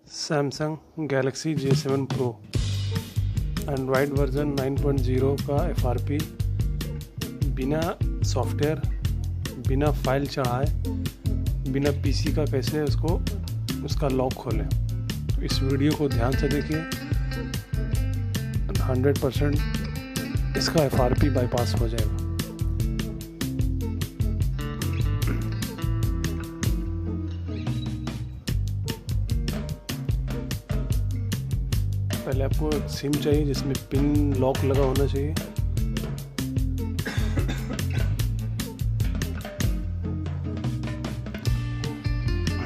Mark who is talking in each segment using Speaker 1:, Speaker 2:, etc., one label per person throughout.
Speaker 1: Samsung Galaxy J7 Pro Android version 9.0 का FRP बिना software, बिना फाइल चढ़ाए, बिना PC का कैसे उसका लॉक खोलें। तो इस वीडियो को ध्यान से देखिए। 100% इसका FRP बाईपास हो जाएगा। पहले आपको एक सिम चाहिए जिसमें पिन लॉक लगा होना चाहिए।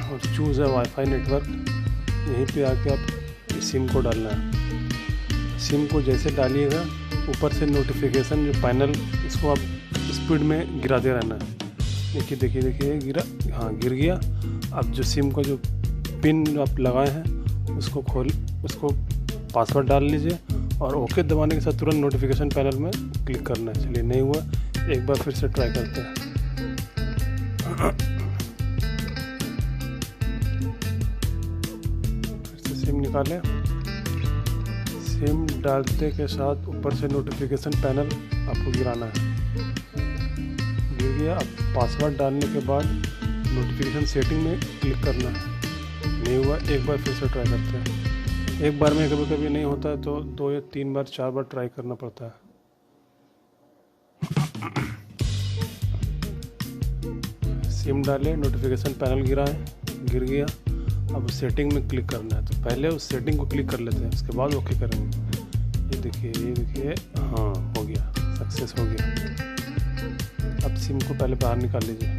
Speaker 1: और चूज़ है वाईफाई नेटवर्क। यहीं पे आके आप इस सिम को डालना है। सिम को जैसे डालिएगा ऊपर से नोटिफिकेशन जो पैनल, इसको आप स्पीड में गिराते रहना है। देखिए गिरा, हाँ गिर गया। अब जो सिम का जो पिन आप लगाए हैं उसको पासवर्ड डाल लीजिए और ओके दबाने के साथ तुरंत नोटिफिकेशन पैनल में क्लिक करना है। चलिए, नहीं हुआ, एक बार फिर से ट्राई करते हैं। फिर से सिम निकालें। सिम डालते के साथ ऊपर से नोटिफिकेशन पैनल आपको गिराना है। गिर गया। अब पासवर्ड डालने के बाद नोटिफिकेशन सेटिंग में क्लिक करना है। नहीं हुआ, एक बार फिर से ट्राई करते हैं। एक बार में कभी कभी नहीं होता है तो 2 या 3 बार 4 बार ट्राई करना पड़ता है। सिम डालें, नोटिफिकेशन पैनल गिर गया। अब सेटिंग में क्लिक करना है। तो पहले उस सेटिंग को क्लिक कर लेते हैं, उसके बाद ओके करेंगे। ये देखिए, हाँ हो गया, सक्सेस हो गया। अब सिम को पहले बाहर निकाल लीजिए।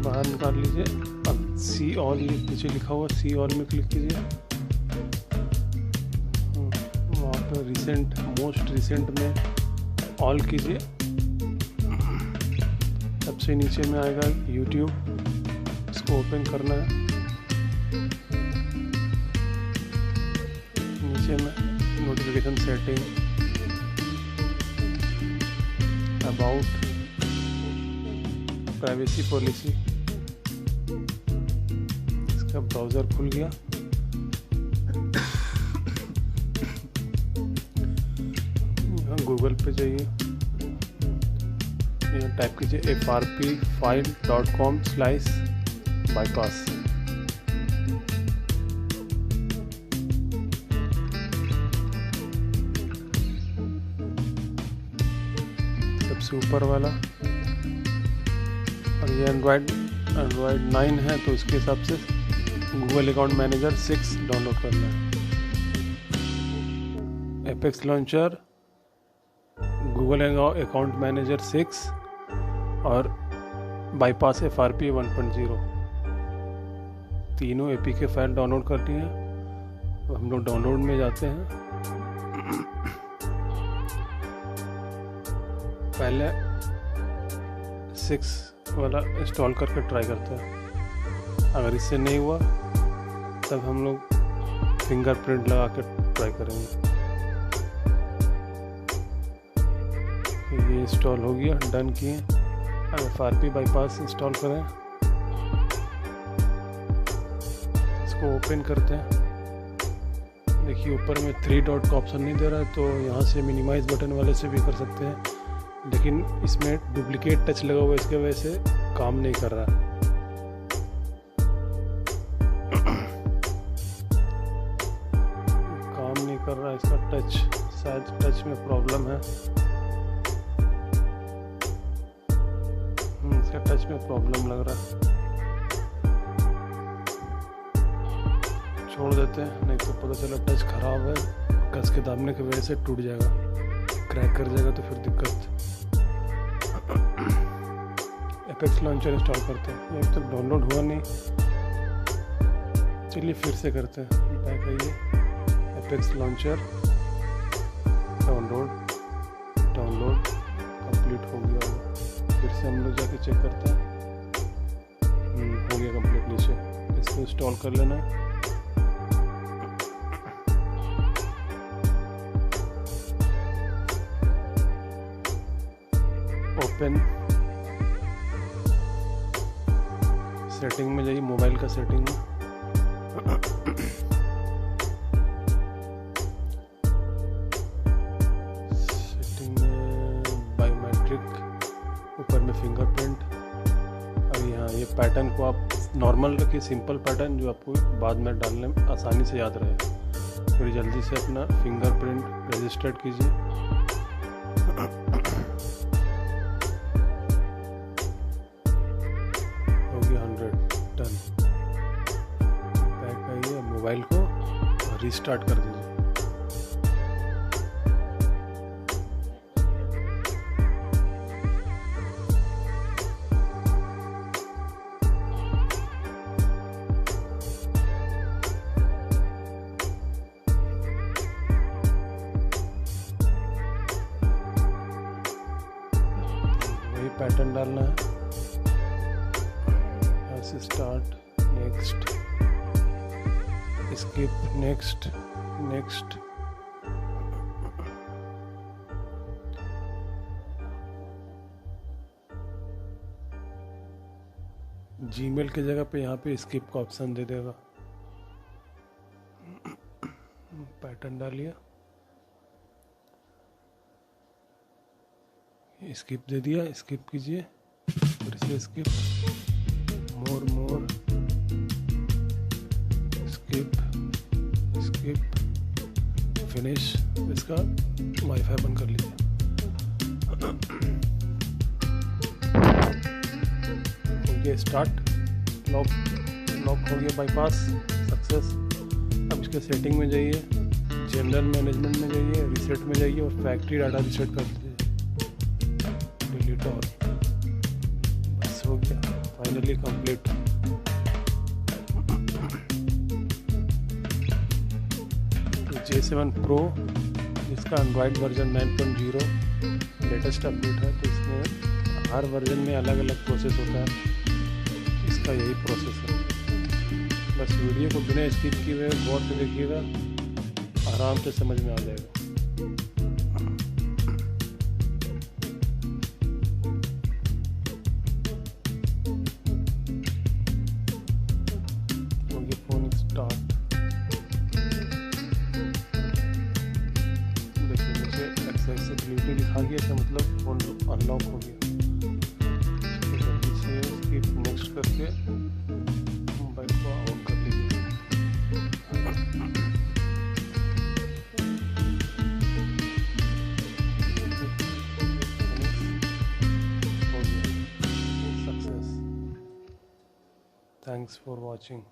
Speaker 1: बाहर निकाल लीजिए। अब सी ऑल नीचे लिखा हुआ, सी ऑल में क्लिक कीजिए। वहाँ पर मोस्ट रिसेंट में ऑल कीजिए। सबसे नीचे में आएगा यूट्यूब, इसको ओपन करना है। नीचे में notification setting, about, privacy policy. इसका ब्राउज़र खुल गया। यहाँ गूगल पे जाइए, यहाँ टाइप कीजिए frpfile.com/bypass। सबसे ऊपर वाला। और ये एंड्रॉयड 9 है तो इसके हिसाब से गूगल अकाउंट मैनेजर 6 डाउनलोड करना है। Apex launcher, Google account manager 6 और बाईपास FRP 1.0 तीनों APK फाइल डाउनलोड करनी है। तो हम लोग डाउनलोड में जाते हैं। पहले 6 वाला इंस्टॉल करके ट्राई करते हैं। अगर इससे नहीं हुआ तब हम लोग फिंगरप्रिंट लगा के ट्राई करेंगे। ये इंस्टॉल हो गया, डन किए। अब FRP बाईपास इंस्टॉल करें। इसको ओपन करते हैं। देखिए ऊपर में 3 डॉट का ऑप्शन नहीं दे रहा है, तो यहाँ से मिनिमाइज बटन वाले से भी कर सकते हैं, लेकिन इसमें डुप्लीकेट टच लगा हुआ है, इसके वजह से काम नहीं कर रहा है। काम नहीं कर रहा है इसका टच, शायद टच में प्रॉब्लम है। इसका टच में प्रॉब्लम लग रहा है। छोड़ देते हैं, नहीं तो पता चला टच खराब है, कस के दाबने की वजह से टूट जाएगा, क्रैक कर जाएगा, तो फिर दिक्कत। एपेक्स लॉन्चर इंस्टॉल करते हैं। ये तो डाउनलोड हुआ नहीं, चलिए फिर से करते हैं। बैक आइए, एपेक्स लॉन्चर डाउनलोड कंप्लीट हो गया होगा। फिर से हम लोग जाके चेक करते हैं। हो गया कंप्लीट। नीचे इसको इंस्टॉल कर लेना है। ओपन सेटिंग में जाइए, मोबाइल का सेटिंग में। सेटिंग में बायोमेट्रिक, ऊपर में फिंगरप्रिंट। अब यहाँ ये पैटर्न को आप नॉर्मल रखिए, सिंपल पैटर्न जो आपको बाद में डालने में आसानी से याद रहे। फिर जल्दी से अपना फिंगरप्रिंट रजिस्टर्ड कीजिए। हो गया 100 टन। बैक आइए, मोबाइल को रिस्टार्ट कर दीजिए। पैटर्न डालना है। यहाँ से start, next, skip, next, next. Gmail की जगह पे यहाँ पे स्किप का ऑप्शन दे देगा। पैटर्न डालिए, स्किप दे दिया, स्किप कीजिए, फिर से स्किप, मोर, स्किप, स्किप, फिनिश। इसका वाईफाई बंद कर लीजिए। हो गया स्टार्ट, लॉक हो गया, बाईपास सक्सेस। अब इसके सेटिंग में जाइए, जनरल मैनेजमेंट में जाइए, रीसेट में जाइए और फैक्ट्री डाटा रीसेट कर दीजिए। डिलीट ऑल, बस हो गया, फाइनली कंप्लीट। J7 Pro, इसका एंड्रॉयड वर्जन 9.0 लेटेस्ट अपडेट है, तो इसमें हर वर्जन में अलग अलग प्रोसेस होता है। इसका यही प्रोसेस है। बस वीडियो को बिना स्किप किए हुए गौर से देखिएगा, आराम से समझ में आ जाएगा। फोन स्टार्ट, देखिए नीचे एक्सेसिबिलिटी लिखा गया था, मतलब फोन अनलॉक हो गया। जल्दी से स्किप, नेक्स्ट करके मोबाइल को ऑन कर लीजिए। सक्सेस। Thanks for watching.